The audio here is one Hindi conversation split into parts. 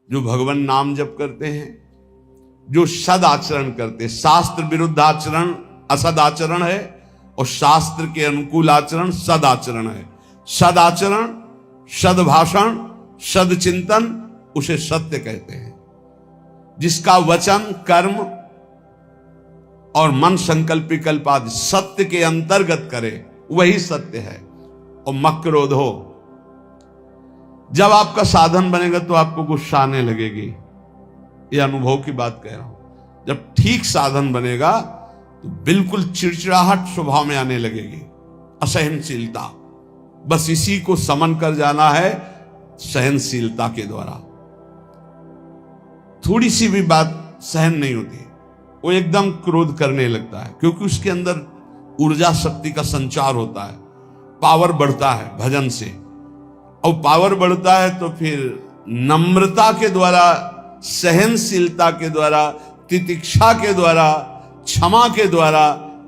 जो भगवान नाम जप करते हैं, जो सद आचरण करते, शास्त्र विरुद्ध आचरण असद आचरण है और शास्त्र के अनुकूल आचरण सद आचरण है। सद आचरण, सद भाषण, सद चिंतन, उसे सत्य कहते हैं। जिसका वचन, कर्म और मन संकल्प विकल्प आदि सत्य के अंतर्गत करे, वही सत्य है। और मक्रोध हो, जब आपका साधन बनेगा तो आपको गुस्सा आने लगेगी। यह अनुभव की बात कह रहा हूं। जब ठीक साधन बनेगा तो बिल्कुल चिड़चिड़ाहट स्वभाव में आने लगेगी, असहनशीलता। बस इसी को समन कर जाना है सहनशीलता के द्वारा। थोड़ी सी भी बात सहन नहीं होती, वो एकदम क्रोध करने लगता है, क्योंकि उसके अंदर ऊर्जा शक्ति का संचार होता है, पावर बढ़ता है भजन से। और पावर बढ़ता है तो फिर नम्रता के द्वारा, सहनशीलता के द्वारा, तितिक्षा के द्वारा, क्षमा के द्वारा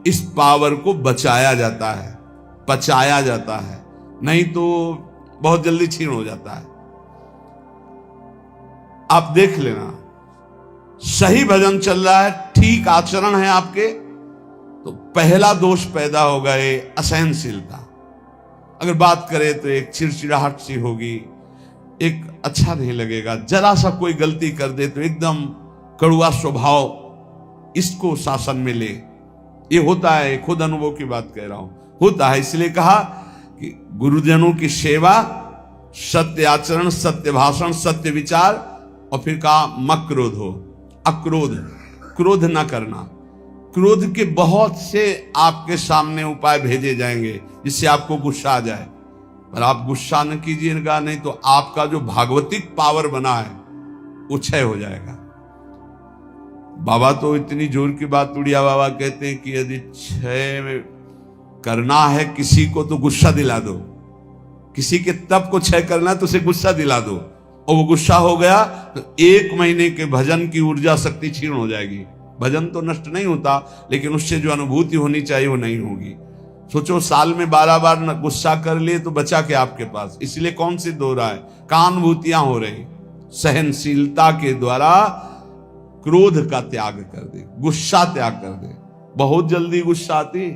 इस पावर को बचाया जाता है, पचाया जाता है, नहीं तो बहुत जल्दी छीन हो जाता है। आप देख लेना, सही भजन चल रहा है, ठीक आचरण है आपके, तो पहला दोष पैदा होगा ये असहनशीलता। अगर बात करें तो एक चिड़चिड़ाहट सी होगी, एक अच्छा नहीं लगेगा। जरा सा कोई गलती कर दे तो एकदम कड़वा स्वभाव, इसको शासन में ले। ये होता है, खुद अनुभव की बात कह रहा हूं, होता है। इसलिए कहा कि गुरुजनों की सेवा, सत्य आचरण, सत्य भाषण, सत्य विचार, और फिर कहा मक्रोध हो, अक्रोध, क्रोध ना करना। क्रोध के बहुत से आपके सामने उपाय भेजे जाएंगे जिससे आपको गुस्सा आ जाए, पर आप गुस्सा न कीजिएगा, नहीं तो आपका जो भागवतिक पावर बना है वो क्षय हो जाएगा। बाबा तो इतनी जोर की बात, उड़िया बाबा कहते हैं कि यदि क्षय करना है किसी को तो गुस्सा दिला दो। किसी के तप को क्षय करना है तो उसे गुस्सा दिला दो, और वो गुस्सा हो गया तो 1 महीने के भजन की ऊर्जा शक्ति क्षीण हो जाएगी। भजन तो नष्ट नहीं होता, लेकिन उससे जो अनुभूति होनी चाहिए वो नहीं होगी। सोचो, साल में 12 बार गुस्सा कर लिए तो बचा क्या आपके पास? इसलिए कौन सी दो रहा है, कहां अनुभूतियां हो रही? सहनशीलता के द्वारा क्रोध का त्याग कर दे, गुस्सा त्याग कर दे। बहुत जल्दी गुस्सा आती,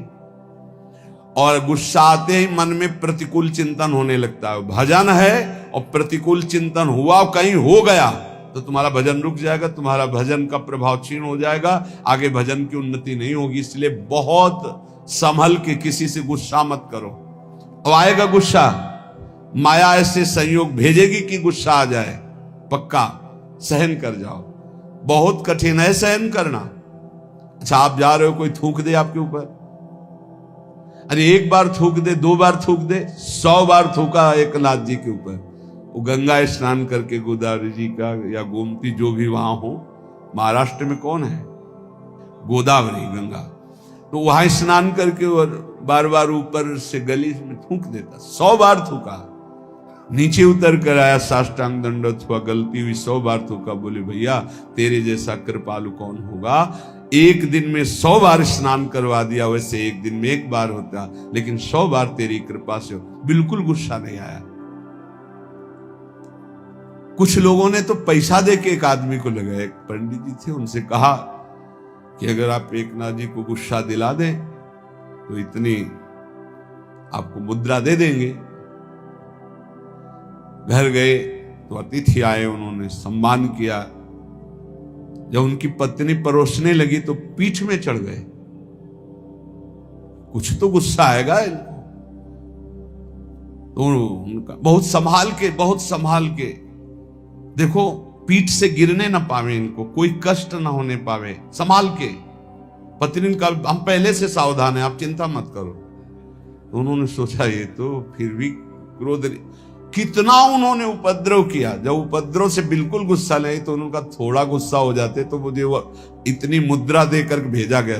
और गुस्सा आते ही मन में प्रतिकूल चिंतन होने लगता है। भजन है और प्रतिकूल चिंतन हुआ, कहीं हो गया तो तुम्हारा भजन रुक जाएगा, तुम्हारा भजन का प्रभाव क्षीण हो जाएगा, आगे भजन की उन्नति नहीं होगी। इसलिए बहुत संभल के किसी से गुस्सा मत करो। अब आएगा गुस्सा, माया ऐसे संयोग भेजेगी कि गुस्सा आ जाए, पक्का सहन कर जाओ। बहुत कठिन है सहन करना। अच्छा, आप जा रहे हो, कोई थूक दे आपके ऊपर, अरे 1 बार थूक दे, 2 बार थूक दे, 100 बार थूका एकनाथ जी के ऊपर। वो गंगा स्नान करके, गोदावरी जी का या गोमती जो भी वहां हो, महाराष्ट्र में कौन है, गोदावरी गंगा, तो वहां स्नान करके और बार बार ऊपर से गली में थूक देता। 100 बार थूका, नीचे उतर कर आया, साष्टांग दंडवत हुआ, गलती हुई, 100 बार थूका। बोले भैया तेरे जैसा कृपालु कौन होगा, 1 दिन में 100 बार स्नान करवा दिया, वैसे 1 दिन में 1 बार होता, लेकिन 100 बार तेरी कृपा से। बिल्कुल गुस्सा नहीं आया। कुछ लोगों ने तो पैसा दे के एक आदमी को लगाया, एक पंडित जी थे, उनसे कहा कि अगर आप एकनाथ जी को गुस्सा दिला दें तो इतनी आपको मुद्रा दे देंगे। घर गए तो अतिथि आए, उन्होंने सम्मान किया। जब उनकी पत्नी परोसने लगी तो पीठ में चढ़ गए। कुछ तो गुस्सा आएगा इनको, तो उनका बहुत संभाल के देखो, पीठ से गिरने ना पावे, इनको कोई कष्ट ना होने पावे, संभाल के। पत्नी का हम पहले से सावधान है, आप चिंता मत करो। तो उन्होंने सोचा ये तो फिर भी क्रोध, कितना उन्होंने उपद्रव किया। जब उपद्रव से बिल्कुल गुस्सा नहीं तो उनका थोड़ा गुस्सा हो जाते तो मुझे वो इतनी मुद्रा देकर भेजा गया।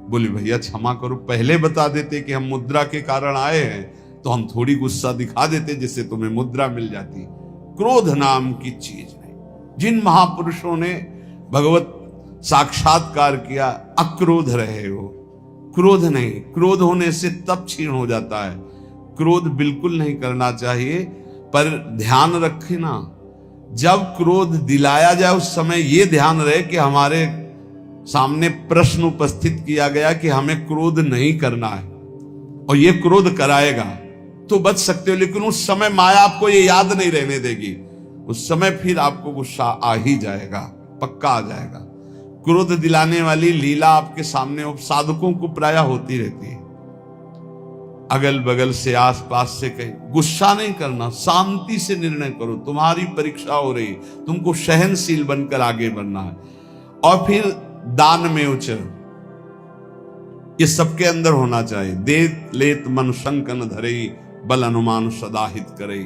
बोले भैया क्षमा करो, पहले बता देते कि हम मुद्रा के कारण आए हैं तो हम थोड़ी गुस्सा दिखा देते, जिससे तुम्हें मुद्रा मिल जाती। क्रोध नाम की चीज नहीं। जिन महापुरुषों ने भगवत साक्षात्कार किया, अक्रोध रहे हो, क्रोध नहीं। क्रोध होने से तप क्षीण हो जाता है। क्रोध बिल्कुल नहीं करना चाहिए, पर ध्यान रखना, जब क्रोध दिलाया जाए उस समय यह ध्यान रहे कि हमारे सामने प्रश्न उपस्थित किया गया कि हमें क्रोध नहीं करना है, और ये क्रोध कराएगा तो बच सकते हो, लेकिन उस समय माया आपको ये याद नहीं रहने देगी। उस समय फिर आपको गुस्सा आ ही जाएगा, पक्का आ जाएगा। क्रोध दिलाने वाली लीला आपके सामने साधकों को प्राय होती रहती है, अगल बगल से आसपास से कहीं। गुस्सा नहीं करना, शांति से निर्णय करो। तुम्हारी परीक्षा हो रही, तुमको सहनशील बनकर आगे बढ़ना है। और फिर दान में उचर, ये सबके अंदर होना चाहिए। देत लेत मन संकन धरे, बल अनुमान सदा हित करे।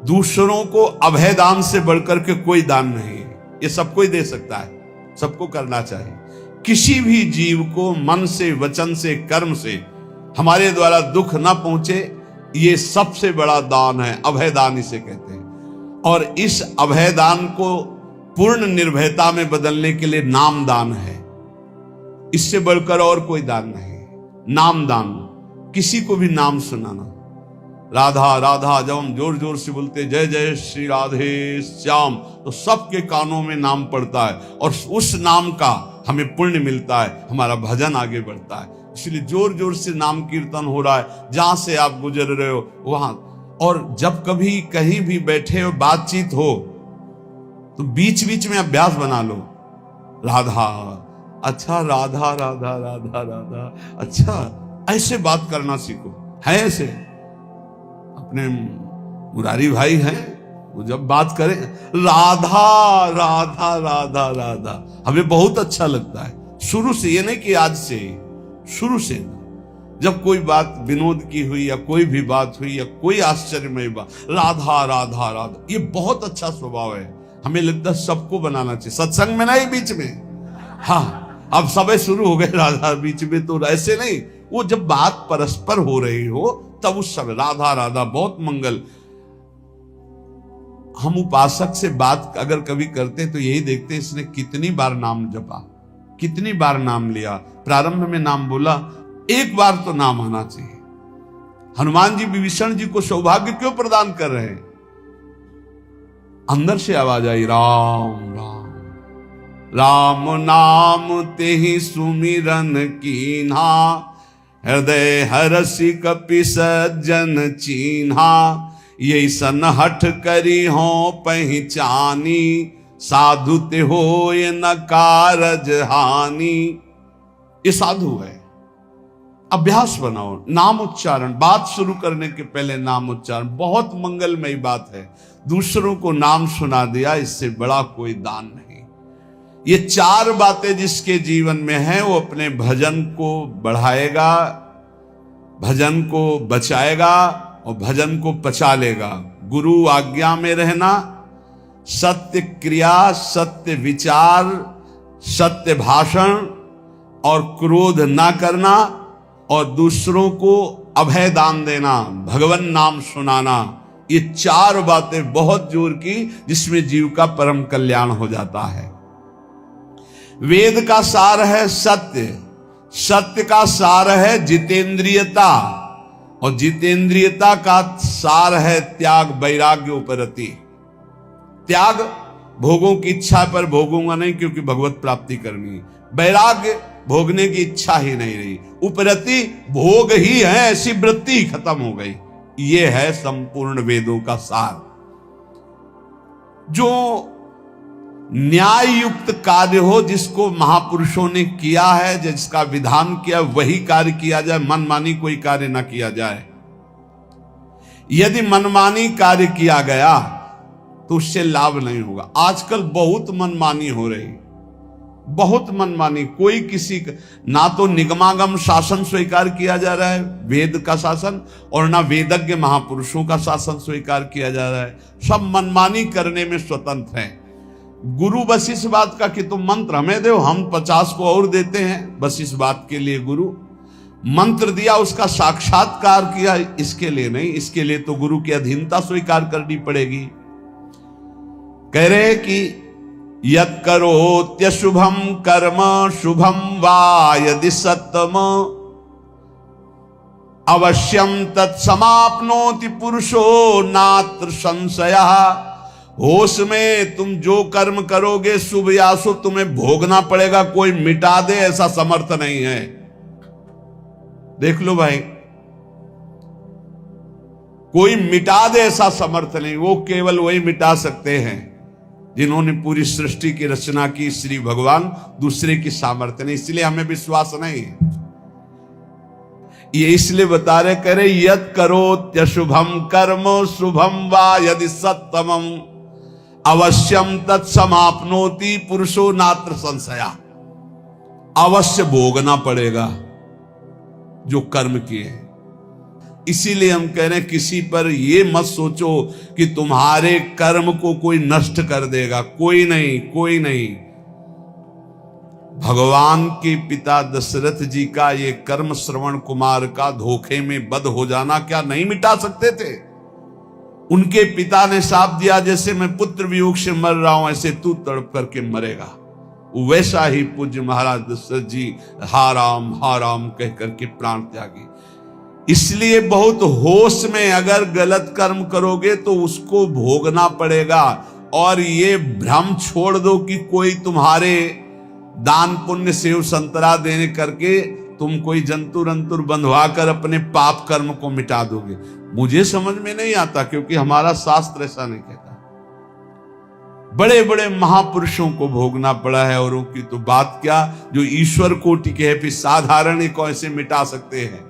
दूसरों को अभय दान से बढ़कर के कोई दान नहीं है, ये सबको ही दे सकता है, सबको करना चाहिए। किसी भी जीव को मन से, वचन से, कर्म से हमारे द्वारा दुख ना पहुंचे, ये सबसे बड़ा दान है, अभय दान इसे कहते हैं। और इस अभय दान को पूर्ण निर्भयता में बदलने के लिए नाम दान है, इससे बढ़कर और कोई दान नहीं। नाम दान, किसी को भी नाम सुनाना। राधा राधा जब हम जोर जोर से बोलते जय जय श्री राधे श्याम, तो सबके कानों में नाम पड़ता है और उस नाम का हमें पुण्य मिलता है, हमारा भजन आगे बढ़ता है। इसलिए जोर जोर से नाम कीर्तन हो रहा है, जहां से आप गुजर रहे हो वहां। और जब कभी कहीं भी बैठे हो, बातचीत हो, तो बीच बीच में अभ्यास बना लो। राधा, अच्छा राधा राधा राधा राधा, अच्छा ऐसे बात करना सीखो। है ऐसे अपने मुरारी भाई हैं, वो जब बात करें राधा राधा राधा राधा, हमें बहुत अच्छा लगता है शुरू से। ये नहीं कि आज से, शुरू से जब कोई बात विनोद की हुई या कोई भी बात हुई या कोई आश्चर्यमय बात, राधा राधा राधा, ये बहुत अच्छा स्वभाव है। हमें लगता है सबको बनाना चाहिए, सत्संग में नहीं, बीच में। हाँ, अब सब शुरू हो गए राधा बीच में, तो ऐसे नहीं। वो जब बात परस्पर हो रही हो तब उस समय राधा राधा, बहुत मंगल। हम उपासक से बात अगर कभी करते तो यही देखते इसने कितनी बार नाम जपा, कितनी बार नाम लिया। प्रारंभ में नाम बोला, एक बार तो नाम आना चाहिए। हनुमान जी विभीषण जी को सौभाग्य क्यों प्रदान कर रहे हैं? अंदर से आवाज आई, राम राम राम नाम तेहि सुमिरन कीन्हा, हृदय हरसि कपि सज्जन चीन्हा, यही सन हठ करी हो पहचानी, साधु ते होय न कारज हानि। ये साधु है। अभ्यास बनाओ, नाम उच्चारण, बात शुरू करने के पहले नाम उच्चारण बहुत मंगलमयी बात है। दूसरों को नाम सुना दिया, इससे बड़ा कोई दान नहीं। ये चार बातें जिसके जीवन में है वो अपने भजन को बढ़ाएगा, भजन को बचाएगा और भजन को पचा लेगा। गुरु आज्ञा में रहना, सत्य क्रिया, सत्य विचार, सत्य भाषण और क्रोध ना करना, और दूसरों को अभय दान देना, भगवान नाम सुनाना। ये चार बातें बहुत जोर की, जिसमें जीव का परम कल्याण हो जाता है। वेद का सार है सत्य, सत्य का सार है जितेंद्रियता, और जितेंद्रियता का सार है त्याग, वैराग्य, उपरति। त्याग, भोगों की इच्छा पर भोगूंगा नहीं क्योंकि भगवत प्राप्ति करनी है। वैराग्य, भोगने की इच्छा ही नहीं रही। उपरति, भोग ही है, ऐसी वृत्ति खत्म हो गई। ये है संपूर्ण वेदों का सार। जो न्याय युक्त कार्य हो, जिसको महापुरुषों ने किया है, जिसका विधान किया, वही कार्य किया जाए, मनमानी कोई कार्य ना किया जाए। यदि मनमानी कार्य किया गया तो उससे लाभ नहीं होगा। आजकल बहुत मनमानी हो रही, बहुत मनमानी। कोई किसी का, ना तो निगमागम शासन स्वीकार किया जा रहा है, वेद का शासन, और ना वेदज्ञ महापुरुषों का शासन स्वीकार किया जा रहा है। सब मनमानी करने में स्वतंत्र हैं। गुरु बस इस बात का कि तुम मंत्र हमें दो, हम 50 को और देते हैं, बस इस बात के लिए गुरु मंत्र दिया, उसका साक्षात्कार किया, इसके लिए नहीं। इसके लिए तो गुरु की अधीनता स्वीकार करनी पड़ेगी। कह रहे कि यत् करोत्यशुभम कर्म शुभम वा यदि सत्तम, अवश्यम तत्समाप्नोति पुरुषो नात्र संशयः, होश में तुम जो कर्म करोगे शुभ या अशुभ तुम्हें भोगना पड़ेगा, कोई मिटा दे ऐसा समर्थ नहीं है। देख लो भाई, कोई मिटा दे ऐसा समर्थ नहीं, वो केवल वही मिटा सकते हैं जिन्होंने पूरी सृष्टि की रचना की, श्री भगवान, दूसरे की सामर्थ्य नहीं। इसलिए हमें विश्वास नहीं है। ये इसलिए बता रहे, करे यत् करोत्यशुभम कर्म शुभम वा यदि सत्तमम अवश्यम तत्समाप्नोति पुरुषो नात्र संशया। अवश्य भोगना पड़ेगा जो कर्म किए। इसीलिए हम कह रहे हैं किसी पर ये मत सोचो कि तुम्हारे कर्म को कोई नष्ट कर देगा, कोई नहीं, कोई नहीं। भगवान के पिता दशरथ जी का ये कर्म श्रवण कुमार का धोखे में बद हो जाना क्या नहीं मिटा सकते थे? उनके पिता ने शाप दिया, जैसे मैं पुत्र वियोग से मर रहा हूं ऐसे तू तड़प करके मरेगा। वैसा ही पूज्य महाराज दशरथ जी हा राम कह करके प्राण त्यागी। इसलिए बहुत होश में अगर गलत कर्म करोगे तो उसको भोगना पड़ेगा। और ये भ्रम छोड़ दो कि कोई तुम्हारे दान पुण्य सेव संतरा देने करके तुम कोई जंतुर अंतुर बंधवा कर अपने पाप कर्म को मिटा दोगे। मुझे समझ में नहीं आता, क्योंकि हमारा शास्त्र ऐसा नहीं कहता। बड़े बड़े महापुरुषों को भोगना पड़ा है, और उनकी तो बात क्या, जो ईश्वर कोटि के है, फिर साधारण को ऐसे मिटा सकते हैं।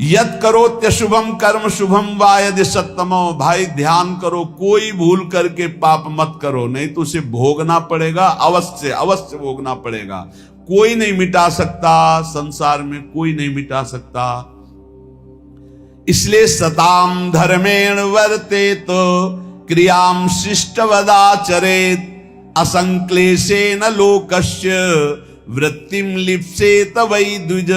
यत् करोत्यशुभम कर्म शुभम वा यदि सत्तमो। भाई ध्यान करो, कोई भूल करके पाप मत करो, नहीं तो उसे भोगना पड़ेगा, अवश्य अवश्य भोगना पड़ेगा। कोई नहीं मिटा सकता, संसार में कोई नहीं मिटा सकता। इसलिए सताम धर्मेण वर्तेत क्रियाम शिष्टवदाचरेत असंक्लेशेन लोकस्य वृत्तिम लिप्सेत वै द्विज।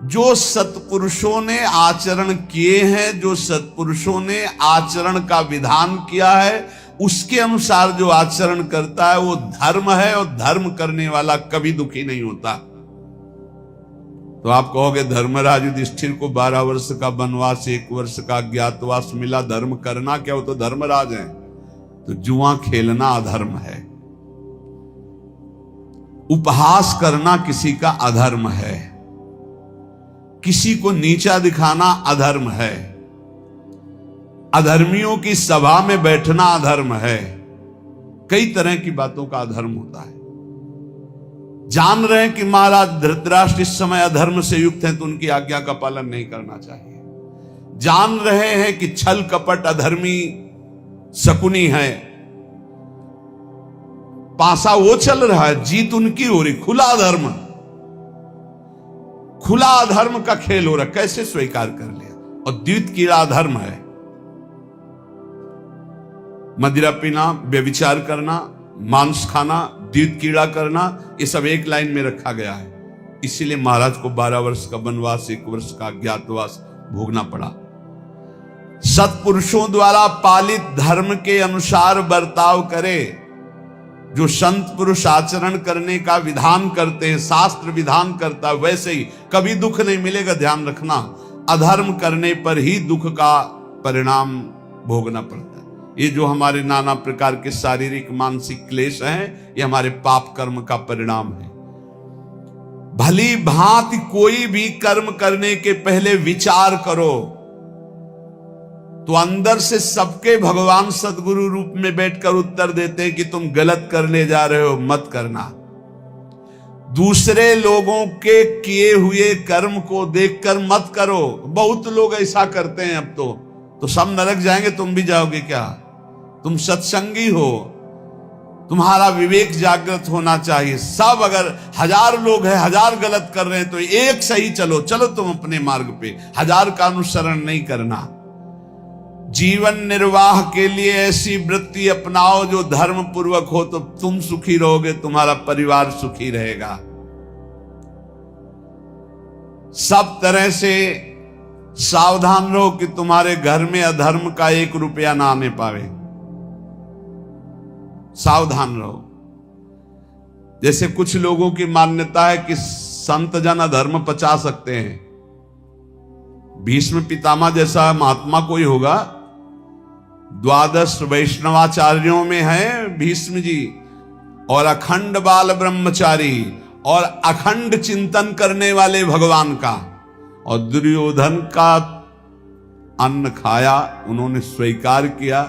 जो सत्पुरुषों ने आचरण किए हैं, जो सत्पुरुषों ने आचरण का विधान किया है, उसके अनुसार जो आचरण करता है वो धर्म है, और धर्म करने वाला कभी दुखी नहीं होता। तो आप कहोगे धर्मराज युधिष्ठिर को 12 वर्ष का वनवास, 1 वर्ष का अज्ञातवास मिला, धर्म करना क्या? वो तो धर्मराज है। तो जुआ खेलना अधर्म है, उपहास करना किसी का अधर्म है, किसी को नीचा दिखाना अधर्म है, अधर्मियों की सभा में बैठना अधर्म है। कई तरह की बातों का अधर्म होता है। जान रहे हैं कि महाराज धृतराष्ट्र इस समय अधर्म से युक्त हैं, तो उनकी आज्ञा का पालन नहीं करना चाहिए। जान रहे हैं कि छल कपट अधर्मी शकुनी है, पासा वो चल रहा है, जीत उनकी हो रही, खुला अधर्म, खुला अधर्म का खेल हो रहा, कैसे स्वीकार कर लिया? और द्वित कीड़ा अधर्म है। मदिरा पीना, व्यभिचार करना, मांस खाना, द्वित कीड़ा करना, ये सब एक लाइन में रखा गया है। इसीलिए महाराज को 12 वर्ष का वनवास, 1 वर्ष का अज्ञातवास भोगना पड़ा। सत्पुरुषों द्वारा पालित धर्म के अनुसार बर्ताव करे। जो संत पुरुष आचरण करने का विधान करते हैं, शास्त्र विधान करता है, वैसे ही कभी दुख नहीं मिलेगा। ध्यान रखना, अधर्म करने पर ही दुख का परिणाम भोगना पड़ता है। ये जो हमारे नाना प्रकार के शारीरिक मानसिक क्लेश हैं, ये हमारे पाप कर्म का परिणाम है। भली भांति कोई भी कर्म करने के पहले विचार करो, तो अंदर से सबके भगवान सदगुरु रूप में बैठकर उत्तर देते हैं कि तुम गलत करने जा रहे हो, मत करना। दूसरे लोगों के किए हुए कर्म को देखकर मत करो। बहुत लोग ऐसा करते हैं। अब तो सब नरक जाएंगे, तुम भी जाओगे क्या? तुम सत्संगी हो, तुम्हारा विवेक जागृत होना चाहिए। सब अगर 1000 लोग हैं, 1000 गलत कर रहे हैं, तो एक सही चलो तुम अपने मार्ग पे, 1000 का अनुसरण नहीं करना। जीवन निर्वाह के लिए ऐसी वृत्ति अपनाओ जो धर्म पूर्वक हो, तो तुम सुखी रहोगे, तुम्हारा परिवार सुखी रहेगा। सब तरह से सावधान रहो कि तुम्हारे घर में अधर्म का 1 रुपया ना आने पावे। सावधान रहो। जैसे कुछ लोगों की मान्यता है कि संत जन अधर्म पचा सकते हैं। भीष्म पितामह जैसा महात्मा कोई होगा द्वादश वैष्णवाचार्यों में है भीष्म जी, और अखंड बाल ब्रह्मचारी, और अखंड चिंतन करने वाले भगवान का। और दुर्योधन का अन्न खाया, उन्होंने स्वीकार किया,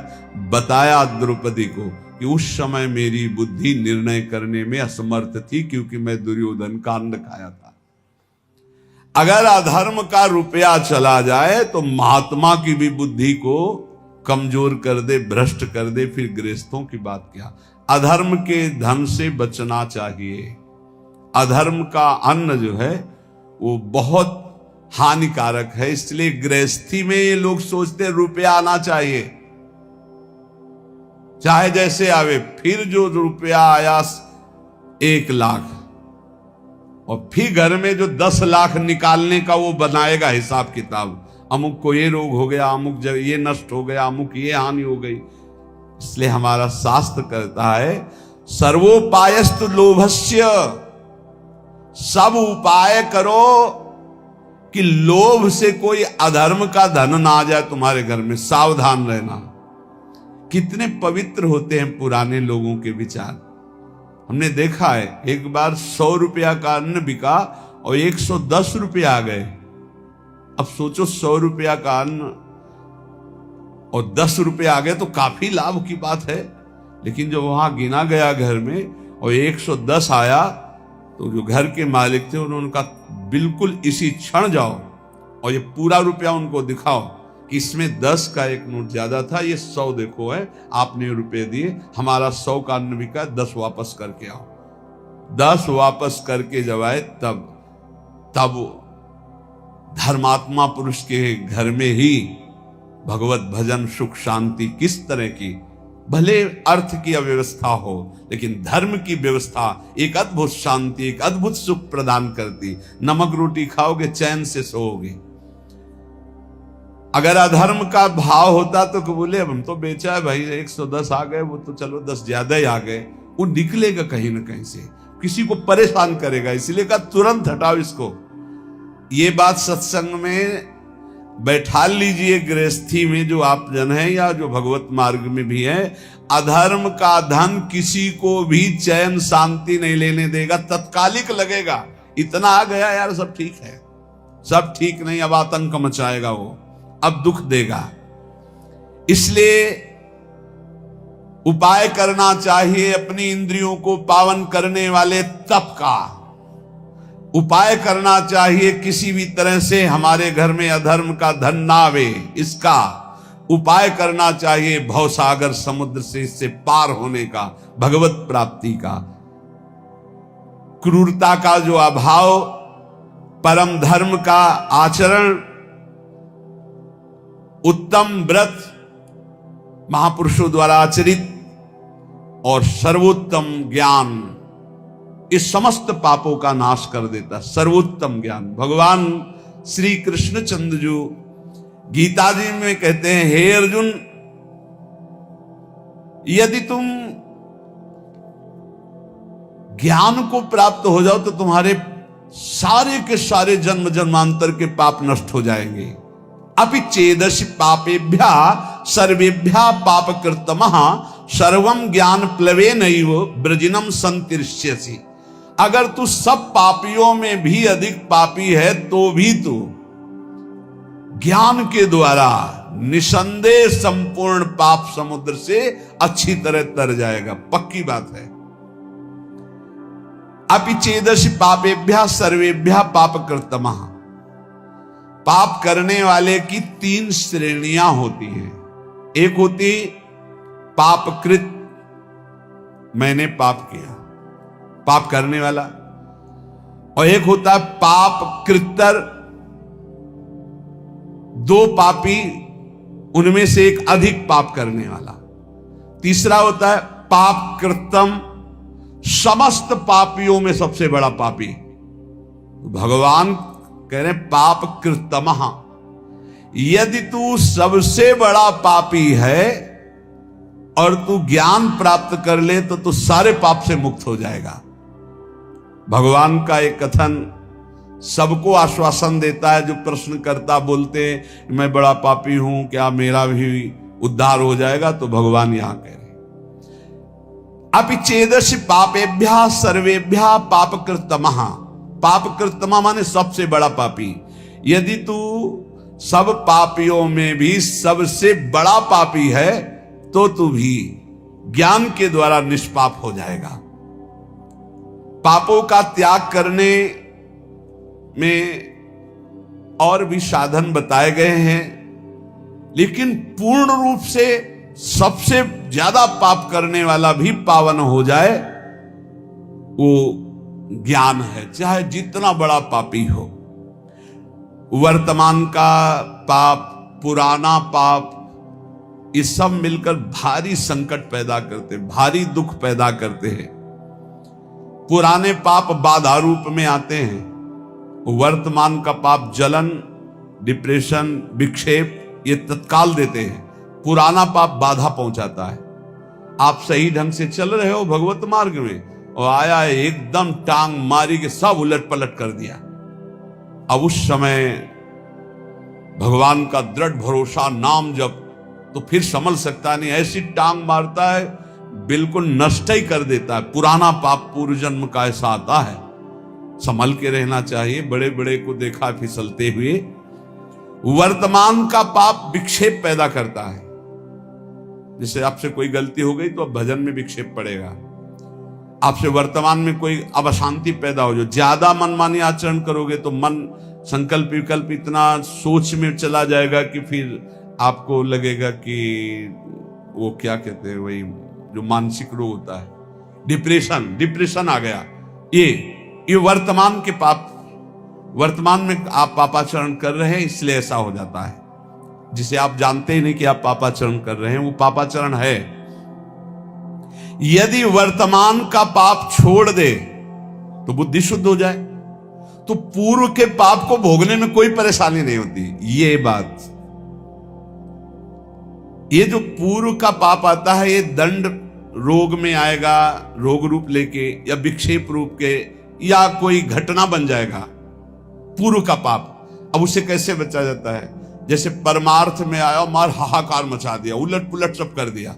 बताया द्रौपदी को कि उस समय मेरी बुद्धि निर्णय करने में असमर्थ थी, क्योंकि मैं दुर्योधन का अन्न खाया था। अगर अधर्म का रुपया चला जाए तो महात्मा की भी बुद्धि को कमजोर कर दे, भ्रष्ट कर दे, फिर गृहस्थों की बात क्या। अधर्म के धन से बचना चाहिए। अधर्म का अन्न जो है वो बहुत हानिकारक है, इसलिए गृहस्थी में ये लोग सोचते रुपया आना चाहिए, चाहे जैसे आवे। फिर जो रुपया आया 1 लाख, और फिर घर में जो 10 लाख निकालने का वो बनाएगा हिसाब किताब। अमुक को ये रोग हो गया, अमुक जगह ये नष्ट हो गया, अमुक ये हानि हो गई। इसलिए हमारा शास्त्र कहता है सर्वोपायस्तु लोभस्य, सब उपाय करो कि लोभ से कोई अधर्म का धन ना आ जाए तुम्हारे घर में, सावधान रहना। कितने पवित्र होते हैं पुराने लोगों के विचार। हमने देखा है एक बार 100 रुपया का अन्न बिका और 110 रुपया आ गए। अब सोचो 100 रुपया का अन्न और 10 रुपये आ गए तो काफी लाभ की बात है। लेकिन जब वहां गिना गया घर में और 110 आया तो जो घर के मालिक थे उन्होंने कहा बिल्कुल इसी क्षण जाओ और ये पूरा रुपया उनको दिखाओ कि इसमें 10 का एक नोट ज्यादा था, ये 100 देखो है, आपने रुपए दिए, हमारा 100 का अन्न बिका, 10 वापस करके आओ। 10 वापस करके जब आए तब धर्मात्मा पुरुष के घर में ही भगवत भजन सुख शांति किस तरह की, भले अर्थ की अव्यवस्था हो लेकिन धर्म की व्यवस्था एक अद्भुत शांति, एक अद्भुत सुख प्रदान करती। नमक रोटी खाओगे चैन से सोओगे। अगर अधर्म का भाव होता तो बोले अब हम तो बेचा है भाई, 110 आ गए, वो तो चलो 10 ज्यादा ही आ गए, वो निकलेगा कहीं ना कहीं से, किसी को परेशान करेगा। इसलिए कहा तुरंत हटाओ इसको। ये बात सत्संग में बैठा लीजिए, गृहस्थी में जो आप जन है या जो भगवत मार्ग में भी है, अधर्म का धन किसी को भी चैन शांति नहीं लेने देगा, तत्कालिक लगेगा। इतना आ गया यार सब ठीक है, सब ठीक नहीं, अब आतंक मचाएगा वो, अब दुख देगा। इसलिए उपाय करना चाहिए अपनी इंद्रियों को पावन करने वाले तप का। उपाय करना चाहिए किसी भी तरह से हमारे घर में अधर्म का धन ना आवे, इसका उपाय करना चाहिए। भवसागर समुद्र से इससे पार होने का, भगवत प्राप्ति का, क्रूरता का जो अभाव, परम धर्म का आचरण, उत्तम व्रत महापुरुषों द्वारा आचरित और सर्वोत्तम ज्ञान इस समस्त पापों का नाश कर देता। सर्वोत्तम ज्ञान भगवान श्री कृष्ण चंद्र जो गीता जी में कहते हैं, हे अर्जुन, यदि तुम ज्ञान को प्राप्त हो जाओ तो तुम्हारे सारे के सारे जन्म जन्मांतर के पाप नष्ट हो जाएंगे। अपि चेदसि पापेभ्या सर्वेभ्या पाप कृतमः सर्वम ज्ञान प्लवेनैव ब्रजिनम संतिष्यसि। अगर तू सब पापियों में भी अधिक पापी है तो भी तू ज्ञान के द्वारा निसंदेह संपूर्ण पाप समुद्र से अच्छी तरह तर जाएगा, पक्की बात है। अपि चेदसि पापेभ्या सर्वेभ्या पाप कृतमः। पाप करने वाले की 3 श्रेणियां होती हैं। एक होती पापकृत, मैंने पाप किया, पाप करने वाला, और एक होता है पाप कृतर, 2 पापी उनमें से एक अधिक पाप करने वाला। तीसरा होता है पाप कृतम, समस्त पापियों में सबसे बड़ा पापी। भगवान कह रहे पाप कृतमः, यदि तू सबसे बड़ा पापी है और तू ज्ञान प्राप्त कर ले तो तू सारे पाप से मुक्त हो जाएगा। भगवान का एक कथन सबको आश्वासन देता है। जो प्रश्न करता बोलते मैं बड़ा पापी हूं, क्या मेरा भी उद्धार हो जाएगा। तो भगवान यहां कह रहे अपि चेदसि पापेभ्यः सर्वेभ्यः पापकृतमः। पापकृतमः माने सबसे बड़ा पापी। यदि तू सब पापियों में भी सबसे बड़ा पापी है तो तू भी ज्ञान के द्वारा निष्पाप हो जाएगा। पापों का त्याग करने में और भी साधन बताए गए हैं, लेकिन पूर्ण रूप से सबसे ज्यादा पाप करने वाला भी पावन हो जाए वो ज्ञान है, चाहे जितना बड़ा पापी हो। वर्तमान का पाप, पुराना पाप, ये सब मिलकर भारी संकट पैदा करते, भारी दुख पैदा करते हैं। पुराने पाप बाधा रूप में आते हैं, वर्तमान का पाप जलन, डिप्रेशन, विक्षेप ये तत्काल देते हैं। पुराना पाप बाधा पहुंचाता है। आप सही ढंग से चल रहे हो भगवत मार्ग में और आया है एकदम टांग मारी के सब उलट पलट कर दिया। अब उस समय भगवान का दृढ़ भरोसा, नाम जप, तो फिर संभल सकता नहीं। ऐसी टांग मारता है बिल्कुल नष्ट ही कर देता है। पुराना पाप पूर्व जन्म का ऐसा आता है, संभल के रहना चाहिए। बड़े बड़े को देखा फिसलते हुए। वर्तमान का पाप विक्षेप पैदा करता है। जैसे आपसे कोई गलती हो गई तो अब भजन में विक्षेप पड़ेगा। आपसे वर्तमान में कोई अब अशांति पैदा हो, जो ज्यादा मनमानी आचरण करोगे तो मन संकल्प विकल्प इतना सोच में चला जाएगा कि फिर आपको लगेगा कि वो क्या कहते हैं, वही जो मानसिक रोग होता है, डिप्रेशन आ गया। ये वर्तमान के पाप, वर्तमान में आप पापाचरण कर रहे हैं इसलिए ऐसा हो जाता है। जिसे आप जानते ही नहीं कि आप पापाचरण कर रहे हैं, वो पापाचरण है। यदि वर्तमान का पाप छोड़ दे तो बुद्धि शुद्ध हो जाए तो पूर्व के पाप को भोगने में कोई परेशानी नहीं होती। ये बात, ये जो पूर्व का पाप आता है ये दंड रोग में आएगा, रोग रूप लेके या विक्षेप रूप के, या कोई घटना बन जाएगा पूर्व का पाप। अब उसे कैसे बचा जाता है? जैसे परमार्थ में आया, मार हाहाकार मचा दिया, उलट पुलट सब कर दिया।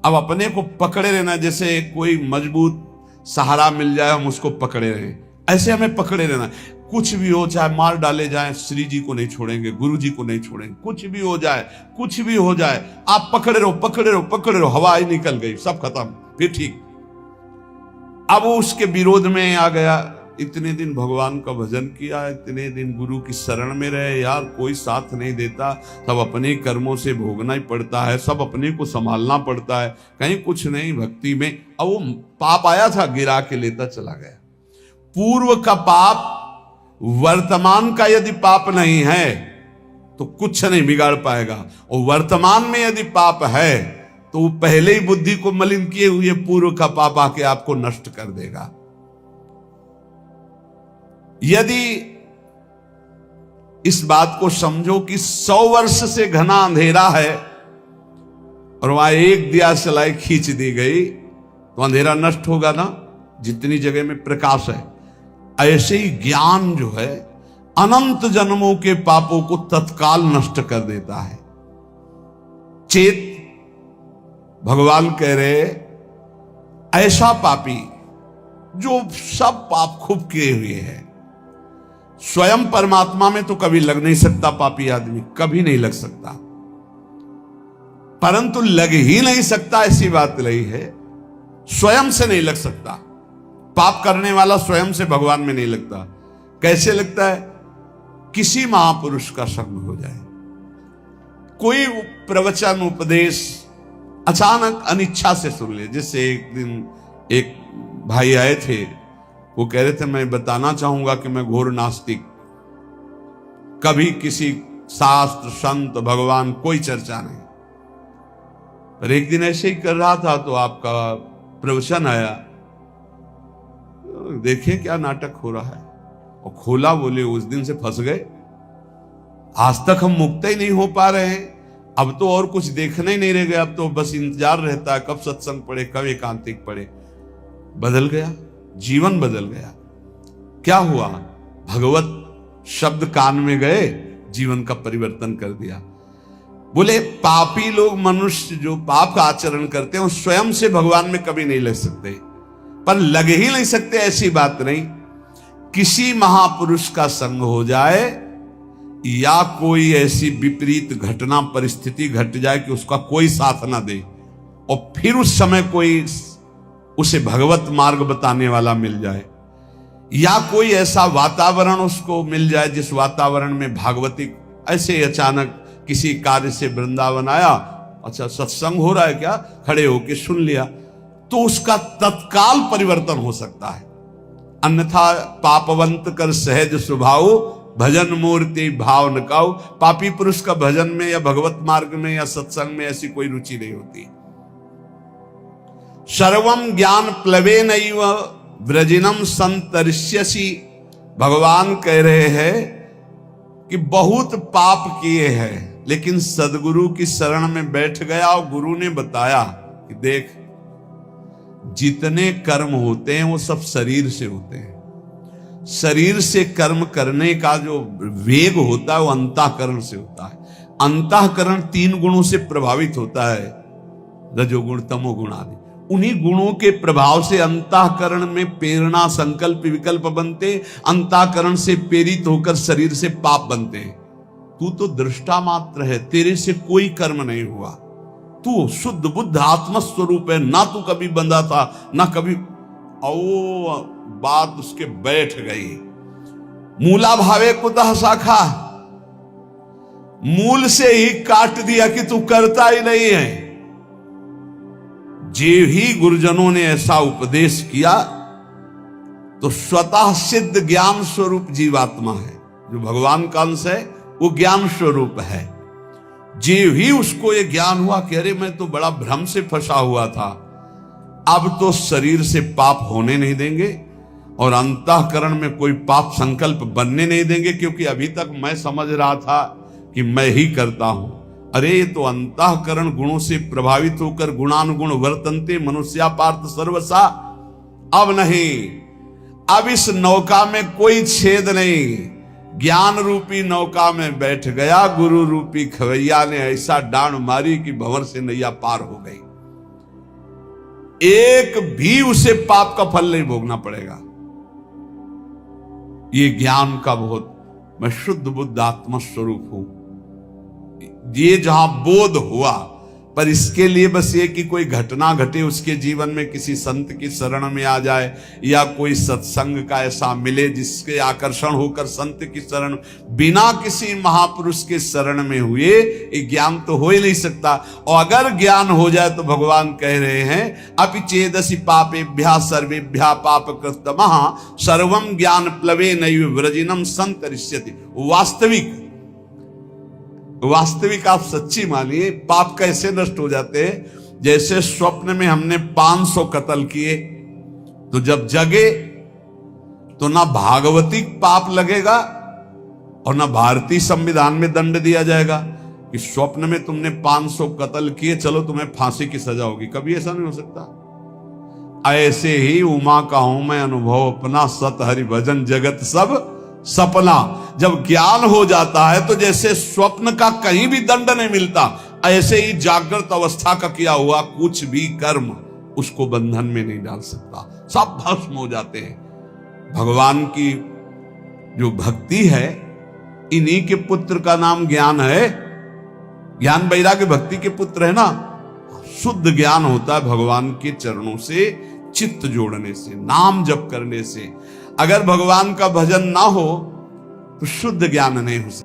अब अपने को पकड़े रहना, जैसे कोई मजबूत सहारा मिल जाए हम उसको पकड़े रहें, ऐसे हमें पकड़े रहना। कुछ भी हो, चाहे मार डाले जाए, श्री जी को नहीं छोड़ेंगे, गुरु जी को नहीं छोड़ेंगे। कुछ भी हो जाए, कुछ भी हो जाए, आप पकड़े रहो, पकड़े रहो, पकड़े रहो। हवा ही निकल गई, सब खत्म, फिर ठीक। अब वो उसके विरोध में आ गया। इतने दिन भगवान का भजन किया, इतने दिन गुरु की शरण में रहे, यार कोई साथ नहीं देता, सब अपने कर्मों से भोगना ही पड़ता है, सब अपने को संभालना पड़ता है, कहीं कुछ नहीं भक्ति में। अब वो पाप आया था, गिरा के लेता चला गया। पूर्व का पाप वर्तमान का यदि पाप नहीं है तो कुछ नहीं बिगाड़ पाएगा, और वर्तमान में यदि पाप है तो वो पहले ही बुद्धि को मलिन किए हुए पूर्व का पाप आके आपको नष्ट कर देगा। यदि इस बात को समझो कि 100 वर्ष से घना अंधेरा है और वहां एक दिया सलाई खींच दी गई तो अंधेरा नष्ट होगा ना, जितनी जगह में प्रकाश है। ऐसे ही ज्ञान जो है अनंत जन्मों के पापों को तत्काल नष्ट कर देता है। चेत भगवान कह रहे, ऐसा पापी जो सब पाप खूब किए हुए है, स्वयं परमात्मा में तो कभी लग नहीं सकता। पापी आदमी कभी नहीं लग सकता, परंतु लग ही नहीं सकता ऐसी बात नहीं है, स्वयं से नहीं लग सकता। पाप करने वाला स्वयं से भगवान में नहीं लगता। कैसे लगता है? किसी महापुरुष का संग हो जाए, कोई प्रवचन उपदेश अचानक अनिच्छा से सुन ले। जैसे एक दिन एक भाई आए थे, वो कह रहे थे मैं बताना चाहूंगा कि मैं घोर नास्तिक, कभी किसी शास्त्र, संत, भगवान कोई चर्चा नहीं। पर एक दिन ऐसे ही कर रहा था तो आपका प्रवचन आया, देखिए क्या नाटक हो रहा है, और खोला, बोले उस दिन से फंस गए, आज तक हम मुक्त ही नहीं हो पा रहे हैं। अब तो और कुछ देखना ही नहीं रह गया, अब तो बस इंतजार रहता है कब सत्संग पढ़े, कब एकांतिक पढ़े। बदल गया, जीवन बदल गया। क्या हुआ? भगवत शब्द कान में गए, जीवन का परिवर्तन कर दिया। बोले पापी लोग, मनुष्य जो पाप का आचरण करते हैं, वो स्वयं से भगवान में कभी नहीं लग सकते, पर लग ही नहीं सकते ऐसी बात नहीं। किसी महापुरुष का संग हो जाए या कोई ऐसी विपरीत घटना परिस्थिति घट जाए कि उसका कोई साथ ना दे, और फिर उस समय कोई उसे भगवत मार्ग बताने वाला मिल जाए, या कोई ऐसा वातावरण उसको मिल जाए जिस वातावरण में भागवतिक, ऐसे अचानक किसी कार्य से वृंदावन आया, अच्छा सत्संग हो रहा है क्या, खड़े होके सुन लिया, तो उसका तत्काल परिवर्तन हो सकता है। अन्यथा पापवंत कर सहज स्वभाव, भजन मूर्ति भाव न काऊ। पापी पुरुष का भजन में या भगवत मार्ग में या सत्संग में ऐसी कोई रुचि नहीं होती। सर्वम ज्ञान प्लवे नैव व्रजिनम संतरिष्यसि। भगवान कह रहे हैं कि बहुत पाप किए हैं, लेकिन सदगुरु की शरण में बैठ गया और गुरु ने बताया कि देख, जितने कर्म होते हैं वो सब शरीर से होते हैं। शरीर से कर्म करने का जो वेग होता है वो अंतःकरण से होता है। अंतःकरण 3 गुणों से प्रभावित होता है, रजोगुण तमोगुण आदि। उन्हीं गुणों के प्रभाव से अंतःकरण में प्रेरणा संकल्प विकल्प बनते, अंतःकरण से प्रेरित होकर शरीर से पाप बनते हैं। तू तो दृष्टा मात्र है, तेरे से कोई कर्म नहीं हुआ, तू शुद्ध बुद्ध आत्मस्वरूप है, ना तू कभी बंधा था ना कभी। ओ बात उसके बैठ गई। मूला भावे कुतः शाखा, मूल से ही काट दिया कि तू करता ही नहीं है। जे ही गुरुजनों ने ऐसा उपदेश किया तो स्वतः सिद्ध ज्ञान स्वरूप जीवात्मा है, जो भगवान का अंश है वो ज्ञान स्वरूप है। जे ही उसको ये ज्ञान हुआ कि अरे मैं तो बड़ा भ्रम से फंसा हुआ था, अब तो शरीर से पाप होने नहीं देंगे और अंतःकरण में कोई पाप संकल्प बनने नहीं देंगे, क्योंकि अभी तक मैं समझ रहा था कि मैं ही करता हूं। अरे ये तो अंतःकरण गुणों से प्रभावित होकर गुणानुगुण वर्तन्ते मनुष्या पार्थ सर्वसा। अब नहीं, अब इस नौका में कोई छेद नहीं, ज्ञान रूपी नौका में बैठ गया। गुरु रूपी खवैया ने ऐसा डांड मारी कि भंवर से नैया पार हो गई। एक भी उसे पाप का फल नहीं भोगना पड़ेगा। ये ज्ञान का बहुत, मैं शुद्ध बुद्ध आत्मा स्वरूप हूं, ये जहां बोध हुआ, पर इसके लिए बस ये कि कोई घटना घटे उसके जीवन में, किसी संत की शरण में आ जाए या कोई सत्संग का ऐसा मिले जिसके आकर्षण होकर संत की शरण, बिना किसी महापुरुष के शरण में हुए ये ज्ञान तो हो ही नहीं सकता। और अगर ज्ञान हो जाए तो भगवान कह रहे हैं अपि चेदसि पापेभ्यः सर्वेभ्यः पापकृतमः सर्वं ज्ञान प्लवे नैव व्रजिनम संतरिष्यति। वास्तविक आप सच्ची मानिए, पाप कैसे नष्ट हो जाते हैं। जैसे स्वप्न में हमने 500 कत्ल किए, तो जब जगे तो ना भागवतिक पाप लगेगा और ना भारतीय संविधान में दंड दिया जाएगा कि स्वप्न में तुमने 500 कत्ल किए, चलो तुम्हें फांसी की सजा होगी। कभी ऐसा नहीं हो सकता। ऐसे ही उमा का हूं मैं अनुभव अपना, सत हरि भजन जगत सब सपना। जब ज्ञान हो जाता है तो जैसे स्वप्न का कहीं भी दंड नहीं मिलता, ऐसे ही जागृत अवस्था का किया हुआ कुछ भी कर्म उसको बंधन में नहीं डाल सकता, सब भस्म हो जाते हैं। भगवान की जो भक्ति है, इन्हीं के पुत्र का नाम ज्ञान है। ज्ञान वैराग्य भक्ति के पुत्र है ना। शुद्ध ज्ञान होता है भगवान के चरणों से चित्त जोड़ने से, नाम जप करने से। अगर भगवान का भजन ना हो तो शुद्ध ज्ञान नहीं हो सकता।